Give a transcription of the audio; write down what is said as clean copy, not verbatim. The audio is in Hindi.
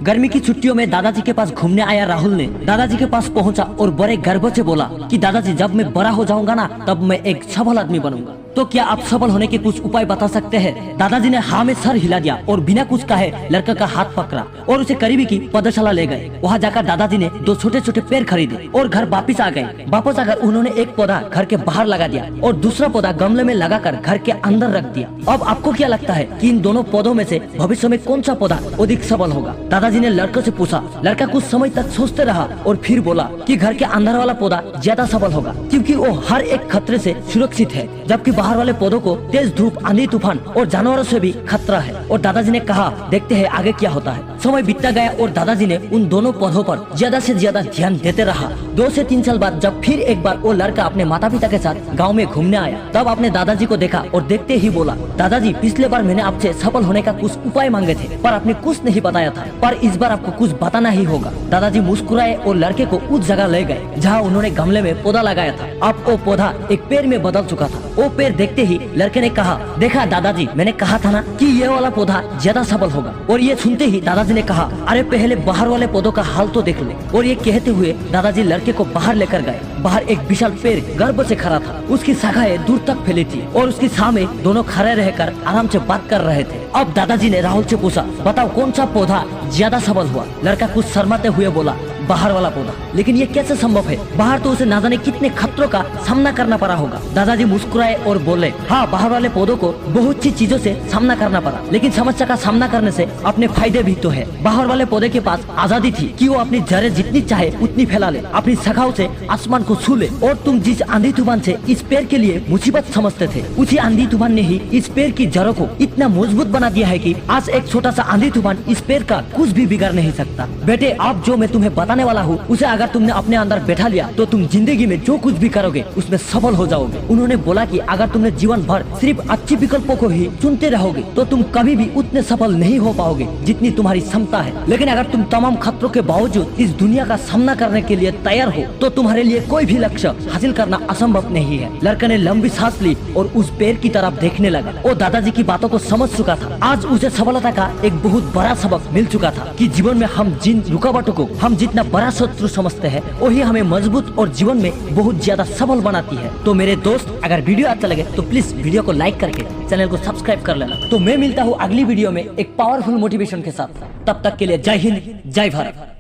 गर्मी की छुट्टियों में दादाजी के पास घूमने आया राहुल ने दादाजी के पास पहुंचा और बड़े गर्व से बोला कि दादाजी जब मैं बड़ा हो जाऊंगा ना तब मैं एक सफल आदमी बनूंगा। तो क्या आप सफल होने के कुछ उपाय बता सकते हैं? दादाजी ने हाँ में सर हिला दिया और बिना कुछ कहे लड़का का हाथ पकड़ा और उसे करीबी की पौधशाला ले गए। वहाँ जाकर दादाजी ने 2 छोटे छोटे पेड़ खरीदे और घर वापिस आ गए। वापस आकर उन्होंने एक पौधा घर के बाहर लगा दिया और दूसरा पौधा गमले में लगाकर घर के अंदर रख दिया। अब आपको क्या लगता है कि इन दोनों पौधों में से भविष्य में कौन सा पौधा अधिक सफल होगा? दादाजी ने लड़के से पूछा। लड़का कुछ समय तक सोचते रहा और फिर बोला कि घर के अंदर वाला पौधा ज्यादा सफल होगा, क्योंकि वो हर एक खतरे से सुरक्षित है, जबकि बाहर वाले पौधों को तेज धूप, आंधी तूफान और जानवरों से भी खतरा है। और दादाजी ने कहा, देखते हैं आगे क्या होता है। समय बीतता गया और दादाजी ने उन दोनों पौधों पर ज्यादा से ज्यादा ध्यान देते रहा। 2 से 3 साल बाद जब फिर एक बार वो लड़का अपने माता पिता के साथ गाँव में घूमने आया, तब आपने दादाजी को देखा और देखते ही बोला, दादाजी पिछले बार मैंने आपसे सफल होने का कुछ उपाय मांगे थे, पर आपने कुछ नहीं बताया था, पर इस बार आपको कुछ बताना ही होगा। दादाजी मुस्कुराए और लड़के को उस जगह ले गए जहाँ उन्होंने गमले में पौधा लगाया था। अब वो पौधा एक पेड़ में बदल चुका था। वो पेड़ देखते ही लड़के ने कहा, देखा दादाजी, मैंने कहा था ना कि ये वाला पौधा ज्यादा सफल होगा। और ये सुनते ही दादाजी ने कहा, अरे पहले बाहर वाले पौधों का हाल तो देख ले। और ये कहते हुए दादाजी लड़के को बाहर लेकर गए। बाहर एक विशाल पेड़ गर्भ से खड़ा था। उसकी शाखाएं दूर तक फैली थी और उसके सामने दोनों खड़े रहकर आराम से बात कर रहे थे। अब दादाजी ने राहुल से पूछा, बताओ कौन सा पौधा ज्यादा सफल हुआ? लड़का कुछ शर्माते हुए बोला, बाहर वाला पौधा। लेकिन ये कैसे संभव है? बाहर तो उसे ना जाने कितने खतरों का सामना करना पड़ा होगा। दादाजी मुस्कुराए और बोले, हाँ, बाहर वाले पौधों को बहुत सी चीजों से सामना करना पड़ा, लेकिन समस्या का सामना करने से अपने फायदे भी तो है। बाहर वाले पौधे के पास आजादी थी कि वो अपनी जड़ें जितनी चाहे उतनी फैला ले, अपनी शाखाओं से आसमान को छू ले। और तुम जिस आंधी तूफान से इस पेड़ के लिए मुसीबत समझते थे, उसी आंधी तूफान ने ही इस पेड़ की जड़ों को इतना मजबूत बना दिया है कि आज एक छोटा सा आंधी तूफान इस पेड़ का कुछ भी बिगाड़ नहीं सकता। बेटे, अब जो मैं तुम्हें बताने वाला हूँ उसे अगर तुमने अपने अंदर बैठा लिया तो तुम जिंदगी में जो कुछ भी करोगे उसमें सफल हो जाओगे। उन्होंने बोला कि अगर तुमने जीवन भर सिर्फ अच्छे विकल्पों को ही चुनते रहोगे तो तुम कभी भी उतने सफल नहीं हो पाओगे जितनी तुम्हारी क्षमता है। लेकिन अगर तुम तमाम खतरों के बावजूद इस दुनिया का सामना करने के लिए तैयार हो तो तुम्हारे लिए कोई भी लक्ष्य हासिल करना असंभव नहीं है। लड़के ने लंबी सांस ली और उस पेड़ की तरफ देखने लगा। वो दादाजी की बातों को समझ चुका था। आज उसे सफलता का एक बहुत बड़ा सबक मिल चुका था कि जीवन में हम जिन रुकावटों को हम जितना बड़ा शत्रु समझते हैं वही हमें मजबूत और जीवन में बहुत ज्यादा सफल बनाती है। तो मेरे दोस्त, अगर वीडियो अच्छा लगे तो प्लीज वीडियो को लाइक करके चैनल को सब्सक्राइब कर लेना। तो मैं मिलता हूँ अगली वीडियो में एक पावरफुल मोटिवेशन के साथ। तब तक के लिए जय हिंद, जय भारत।